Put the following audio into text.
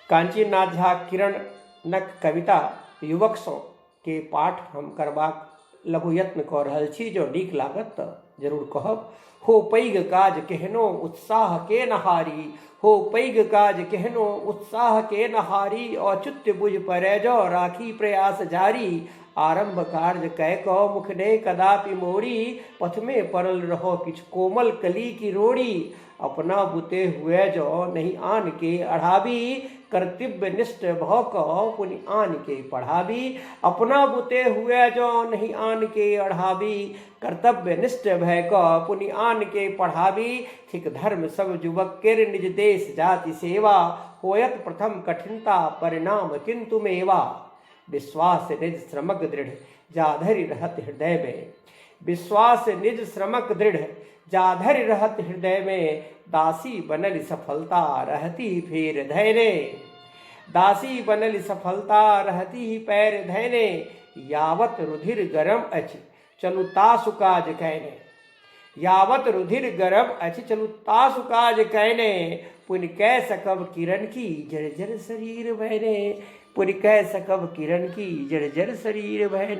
कांचीनाथ झा किरणक कविता युवक सौ के पाठ हम करबाक लघु यत्न कऽ रहल छी। जो नीक लागत तऽ जरूर कहब। हो पैघ काज केहनो उत्साह के नहारी, हो पैघ काज केहनो उत्साह के नहारी, औचित्य बुझ पड़ै जो राखी प्रयास जारी, आरंभ कार्य कै कऽ मुख ने कदापि मोड़ी, पथ में पड़ल रहो किछ कोमल कली की रोड़ी, अपना बुते हुए जो नहीं आन के अढ़ावी, कर्तव्य निष्ठ भऽ कऽ पुनि आन के पढ़ावी, अपना बुते हुए जो नहीं आन के अढ़ावी, कर्तव्य निष्ठ भय कऽ पुनि आन के पढ़ावी, थिक धर्म सब युवक केर निज देश जाति सेवा, होयत प्रथम कठिनता परिणाम किंतु मेवा, विश्वास निज श्रमक दृढ़ जाधरि रहत हृदय में, विश्वास निज श्रमक दृढ़ जाधरि रहत हृदय में, दासी बनल सफलता रहती फेर धैर्य, दासी बनल सफलता रहती पैर धैने, यावत रुधिर गरम अछि चलू तासु काज कैने, यावत रुधिर गरम अछि चलू तासु काज कैने, पुनि कै सकब किरण की जर्जर शरीर बहने, पुनि कै सकब किरण की जर्जर शरीर बहने।